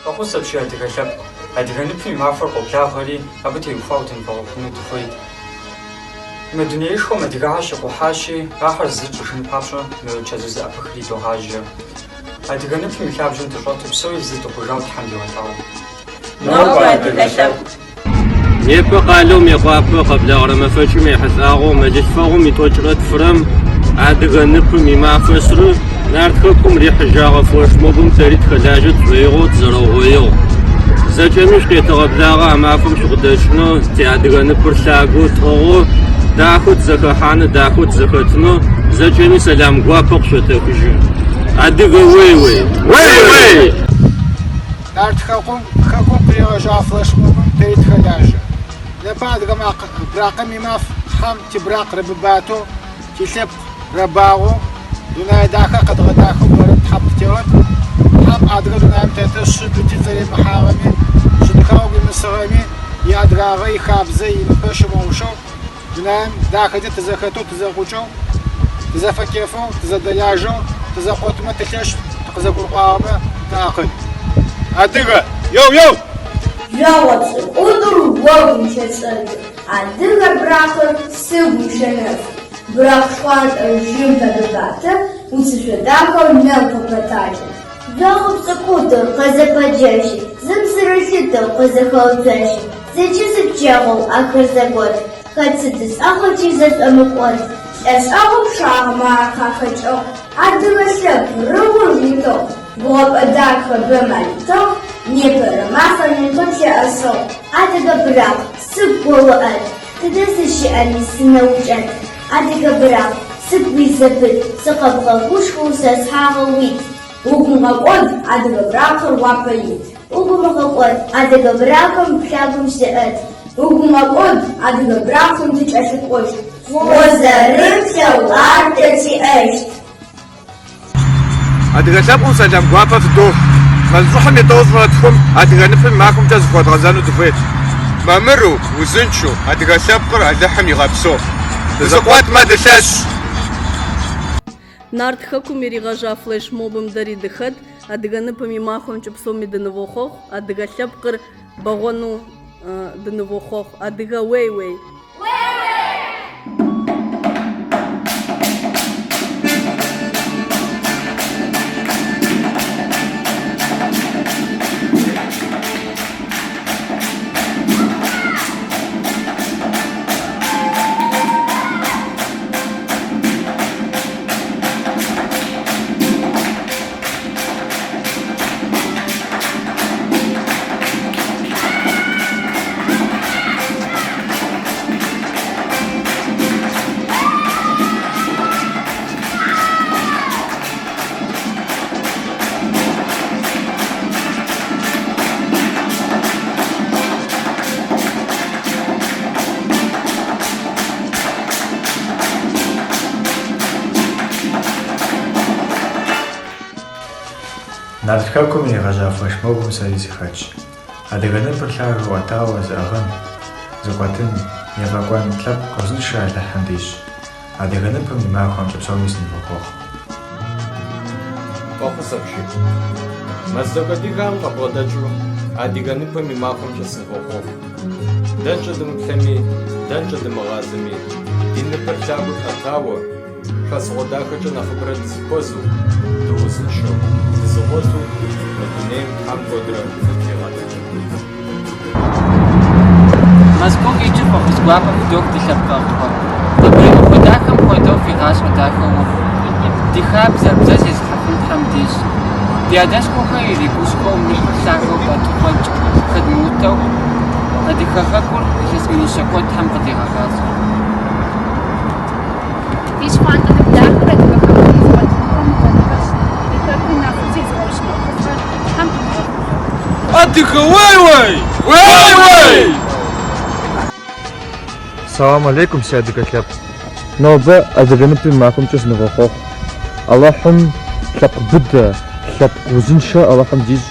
Бахусапши адыгэлъэп адыгэныпым мафэр къоблагъэри абы теухуау тенфэгъуэхъуну дыхуейт. Мы дунеишхуэм адыгагъэ щыкъухьащи, ахэр зыщӀышын папщӀэ мы чэзуз Ӏэпэхэри догъажьэ. Адыгэныпым и лъабжьэм дыщӀэту псори зы дыхужау Тхьэм дигъэлъагъу. Нобэ адыгэлъэп. Непэ къалэу мекъуапэ къэблагъэрэ мэфэкӀым ехьылӀагъэу мэлылъфэгъум итӀокӀрэ тфырэм адыгэныпым и мафэсрэ нартхэкум рихьыжагъэ флешмобым тэри тхэлажьэ тшӀуегъэу тызэрэгъоигъу. Зэкӏэми шкъетэгъэблагъэ а мафэм щыкъыдэкӏынэу теадыгэныпыр лъагэу тӀыгъэу дахэу тызэхэхьанэ дахэу тызэхэтынэу зэкӏэми сэлам гуапэ къыщотехыжьы. Адыгэ уей! Нартхэкум къыригъэжьагъэ флешмобым тэри тхэлажьэ. Непэ адыгэ бракъэм и маф хьэм тибракъ рыбыбатэу тилъэпкъ рыбагъэу Дунай дахэ къэдгъэдахэу бэрэ тхьэм тетегъэт. Хьэм адыгэ дунаим тетэ щыбыти зэремыхьагъэми, щытхэу имысыгъэми, и адыгагъэ и хабзэ имыпэ щымыушэу, дунаим дахэкӏэ тызэхэту тызэхъукӏэу, тызэфэкӏефэу, тызэдэлажьэу, тызэхъотымэ тылъэщ, тыкъызэгурыӏуагъэмэ тахъын. Адыгэ! Йоу! Жауапсы удур уэгум щэцӏэкӏы. Адыгэ брахъыр сыгум щэнэф. Брахъ шхъуантӏэр жьым пэдыгъатэ, уцышъодахэу нэм къыпэтакӏы. Жауап цӏыкӏутӏыр къэзэпэджэщи, зым зырылъытэу къызэхэуцуэщи, зэкӏэ зыпкӏэгъэу ахэр зэгуэт, хэт сыдысӏэгъэкӏи зэшӏомыкӏуэт. Лӏэшӏэгъум шагъэмэ ахахэкӏэу, адыгэ лъэпкъ рыур житӏэу, бгъуэпӏэ дахэ бэмэ алъытэу, непэрэ мафэр ныбэм лъэӏэсэу, адыгэ брахъ сыгу гоуӏэт, тыдэ зыщыӏэми сынэукӏэт. Адыгэ брахъ сыгу уизэпыт, сыкъэбгъэгушхуэу сэсхьагъэ уит. Угум къэкӏуэд адыгэ брахъыр уапэ ит. Угум къэкӏуэд адыгэ брахъым плъагъум щыӏэт. Угум къэкӏуэд адыгэ брахъым дыкӏэлъыкӏуэщ. Гъозэрым лъэуартэ тиӏэщт. Адыгэ лъэпкъым сэлам гуапэ фыдох. Мэлыщӏыхьым етӏощӏрэ тхум адыгэныпым макъымкӏэ зыхуэдгъэзэну дыхуейт. Мамыру, узыншэу адыгэ лъэпкъыр Алыхьым игъэпсэу. Дызэкъуэтмэ дылъэщ. Нартхэкум иригъэжьа флешмобым дэри дыхэт, адыгэныпым и махуэмкӏэ псоми дынывохъуэхъу, адыгэ лъэпкъыр бэгъуэну дынывохъуэхъу. Адыгэ уей! Нартхэкум иригъэжьа флешмобым сэри сыхэтщ. Адыгэныпыр лъагэу уэтауэ зыӏыгъын, зыкъуэтын, ефӏэкӏуэн лъэпкъ къозыншэ Алыхьым деж. Адыгэныпым и махуэмкӏэ псоми сынывохъуэхъу. Бахусапши. Мэздэгуэдыгъэм къэбгъэдэкӏыу адыгэныпым и махуэмкӏэ сынывохъуэхъу. Дэнкӏэ дымыплъэми, дэнкӏэ дымыгъазэми, ди ныпыр лъагэу тхьэтауэ, хэсгъуэ дахэкӏэ нэхъыбэрэ дызыхуэзэу, дыузыншэу, дызыгъуэту, мы дунейм Тхьэм куэдрэ зытригъэдэкӏ. Мэзгур икӏи фӏэхъус гуапэм дох ди лъэпкъэгъуэ. Къэбгъуейуэ дахэм хуэдэу фигъащӏэ дахэ ухъу. Ди хабзэр бзэ зезгъэхьын Тхьэм деж. Ди адэшхуэхэр иригушхуэу ныпыр лъагэу бэтыкъуэкӏ хъыдмыутэу, адыгэхэкур илъэс минищэ куэд Тхьэм къыдигъэгъазэ. Ди щхъуантӏэ дахэр адыгэхэкум зыгъэтӏылъхэм бэнэхэр ихэкум нэхъ зезгъэущмыхьыфэр Тхьэм къыдигъэгъазэ. Адыгэ уей! Салам алейкум, си адыгэ лъэпкъ. Нобэ адыгэныпым и махуэмкӏэ сынывохъуэхъу. Алыхьым лъэпкъ быдэ, лъэпкъ узыншэ Алыхьым деж.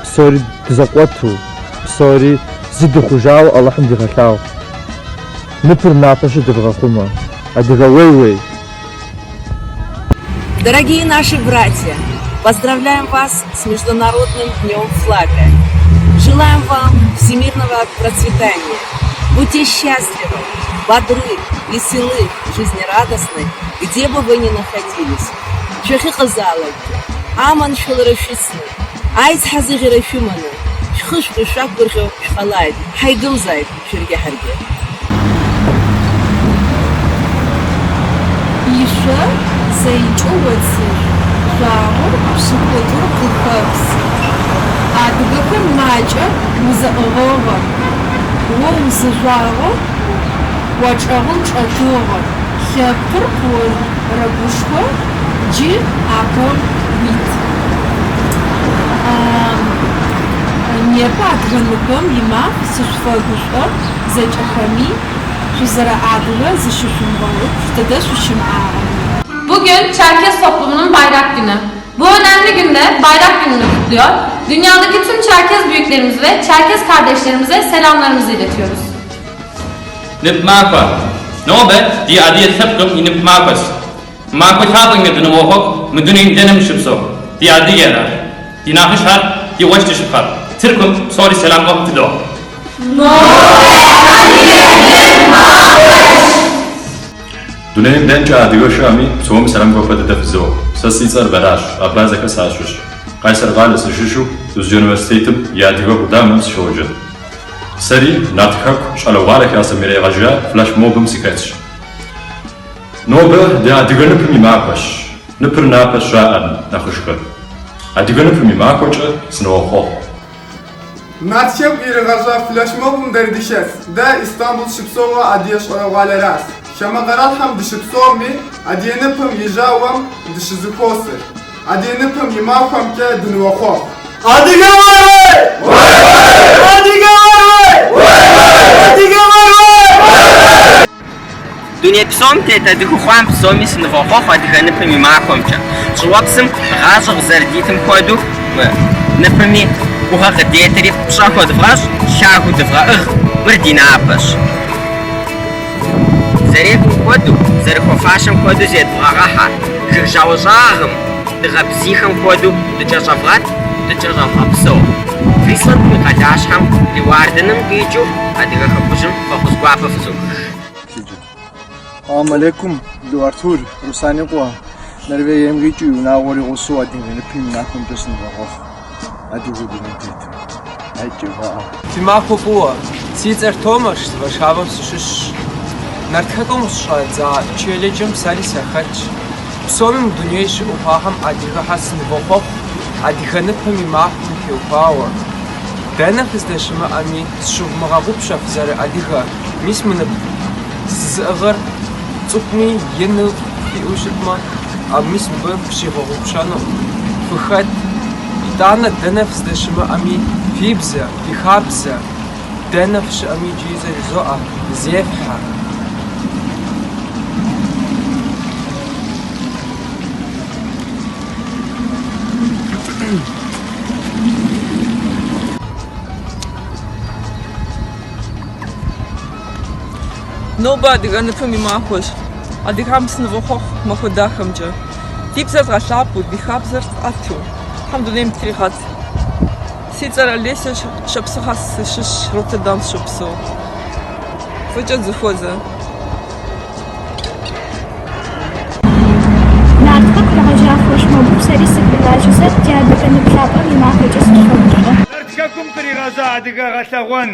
Псори дызэкъуэту, псори зыдыхъужауэ Алыхьым дигъэлъагъу. Ныпыр напэщи дывгъэхъумэ. Адыгэ уей! Дорогие наши братья, Поздравляем вас с Международным днем флага. Желаем вам всемирного процветания. Будьте счастливы, бодры, веселы, жизнерадостны, где бы вы ни находились. Шехи казалки, аман шалрашисны, айц хазыгы рашуманы, шхыш шак буржу шхалайд, хайгыл зайд шерге харге. Еще заичуваться, жаур, пшикотур кухапс. А другой мача музеова, музежава, вачавун чатова, хепурпур, рабушко, джи апор вит. Не патронуком имав сушфагушо, зачахами, Şizlere adını zışışım balık, işte de şuşum ağabey. Bugün Çerkez toplumunun bayrak günü. Bu önemli günde bayrak gününü kutluyor. Dünyadaki tüm Çerkez büyüklerimiz ve Çerkez kardeşlerimize selamlarımızı iletiyoruz. Nipmapa. Nobe di adiye sepkum inipmapas. Mako tabın gedini ohok, müdünin denim şıpso. Di adiyera. Di nahışar, di hoştu şıpkar. Tirkum sori selam koptido. Dunem denca adigoşu ami soğum selam kopadu defzo. Sasitsar beraş, abbazaka saşuş. Kaysar galası şuşu, Düzce Üniversitetim yadigo budamız şoğucu. Seri natkak şalavalek yasamire gajya flash mobum sikaç. Nobe de adigo nıpı mimapaş. Nıpır napaş ra'an nakuşka. Adigo nıpı mimakoça sınavho. Natşev irgaja flash mobum derdişes. De İstanbul Şıpsova adiyeş oyvaleras. Şamagaral ham dışıpsomi, adiyenipim yijavam dışızıkosir. Adiyenipim yimakham ke dünvakhom. Adiga vay! Adiga vay! Adiga vay! Дуне псом тета дыхухуам псоми сынвохох адыганипим имахомча. Жуапсым гажык зардитым ходу, нипими ухагы детери пшаху дывгаш, шаху дывга ыг, мырдинапаш. Зарек ходу, зарехофашем ходу зет врагаха, кыржаужагым, дыгабзихам ходу, дыджажаврат, дыджажаврапсо. Фрисланд мыкадашхам, ливардыным гиджу, адыгахапужым фахузгуапафзух. Assalamu alaikum, du Arthur, Rusani Kwa. Narve yemgichu na wori osu adin ne pim na kompesin wa. Adi go din tet. Ai wa. Timako Bua, Caesar Thomas, Warszawa shush. Narthakom shadza chelejum sari sakhach. Psomim dunyesh upaham adiga hasn vokhok. Adigane pimima ke upawa. Dana khizdashma ami shuvmagabubsha zare adiga. Mismine zagher Цукми ины иушитма, а мис б пшивогупшано. Фхат дана денев здешма ами фибза, фихабза, денев ш ами джиза зоа, зефха. Nobody gonna put me mahos. Adi hamsen vohoch mahodachamja. Tipsat rashapu, bihabzat atu. Ham do nem trihat. Sitsara lesa shapsahas shish Rotterdam shopso. Făceați zăfoza. Nartaq raja xoş mobum seri sibilajıza diabetini plapam imahıcız şokuşda. Nartqakum qirigaza adiga galawan.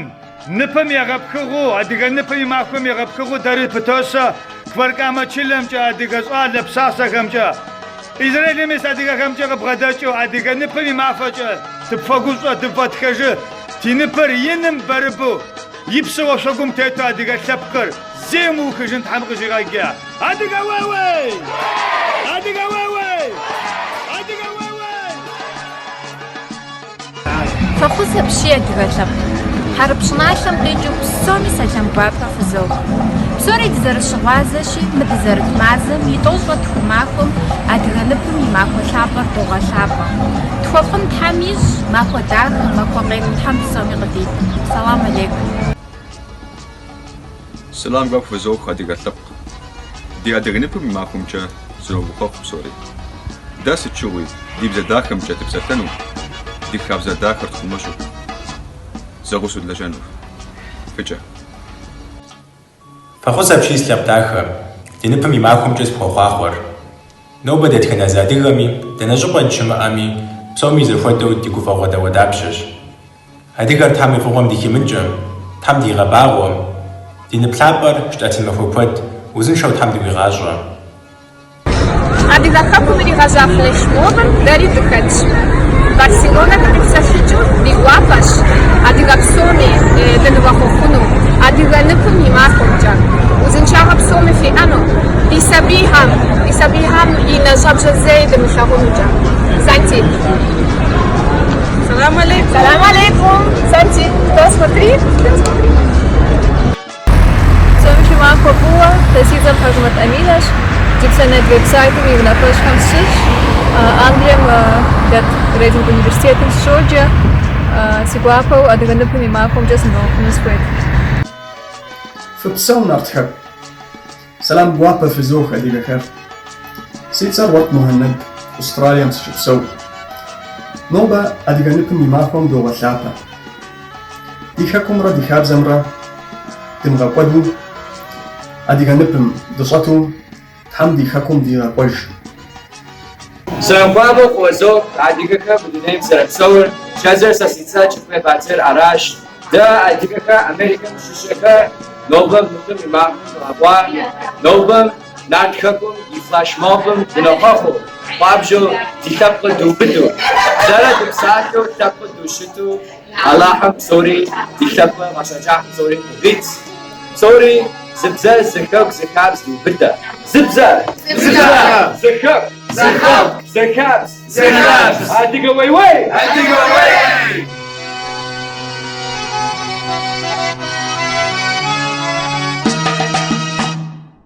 Nipam yagabkhugu adiga nipam imakum yagabkhugu dari ptosa kvarkama chilamcha adiga zala psasa gamcha. İzrailimiz adiga gamcha qabgadachu adiga nipam imafacha. Tfaguzwa tfatkhaje. Tinipar yenim barbu. Yipsa wasagum teta adiga sapkar. Zemu khajin thamqjigaga. Adiga waway. Adiga waway. Adiga waway. Fafus hepşiye digaşam. Harpşnaşam qiju psomi sajam guapa fuzog. Psori dizarışğazashi mıdizarıtmazım yitozva txumaxum adiganıpım imaxu şapar toğaşapa. Txofın tamiz maxu dag maxu qeym tam psomi qdid. Salam aleykum. Salam gaf fuzog adiga tlap. Di adiganıpım imaxumcha zrovukhoq psori. داسة شوي دي بزا داخم جات بزا تنو دي خابزا داخر تخمشو زغوسو دلجانو فجأة فخوص بشيس لابداخر دينبم يماكم جس بخواخور نوبة دتكنا زادغمي دنجقن شمامي بصومي زفودو ديكو فغودا ودابشش هديكر تامي فغوم ديكي منجم تام دي غباغوم دي نبلابر شتاتي مفوبود وزن شو تام دي بغاجرم أديك خابو مري غازا فلاش موبن داري دكتش برشلونة كتسافيجو دي غواباش أديك بصومي دنوخوخونو أديك نبم يماكم جا وزن شاغ بصومي في أنو بيسابيهم ينجاب جزاي دمشاغونو جا سانتي السلام عليكم. السلام عليكم. Санти, посмотри. Somos uma boa, precisa fazer uma amigas. Tipo na website e na página Angliam da Region Universität in Georgia. Se guapo, a deganda para mim mal como já se não nos foi. فبسوم نرتحب سلام بوابة في زوخ أديك خير سيتصر وقت مهند أستراليا مسشب سو نوبة أديك نبني معكم دو غشابة ديخاكم را ديخاب زمرا تمغا قدو أديك نبن دصاتو تحم ديخاكم ديغا قوش سلام بابو وزوك أديك بدونهم سرب سور شازر ساسيتسا چكمه باتر عراش دا أديك أمريكا مشوشكا نوبم نتم إمام أبوان نوبم ناتخكم يفلاش موبم دنوخوخو بابجو تخبق دوبدو زرد بساتو تخبق دوشتو اللهم سوري تخبق مساجاح سوري بيتس سوري زبزة زكاب زكابس دوبدا زبزة زكاب زكاب زكابس زكابس هاديك وي وي هاديك وي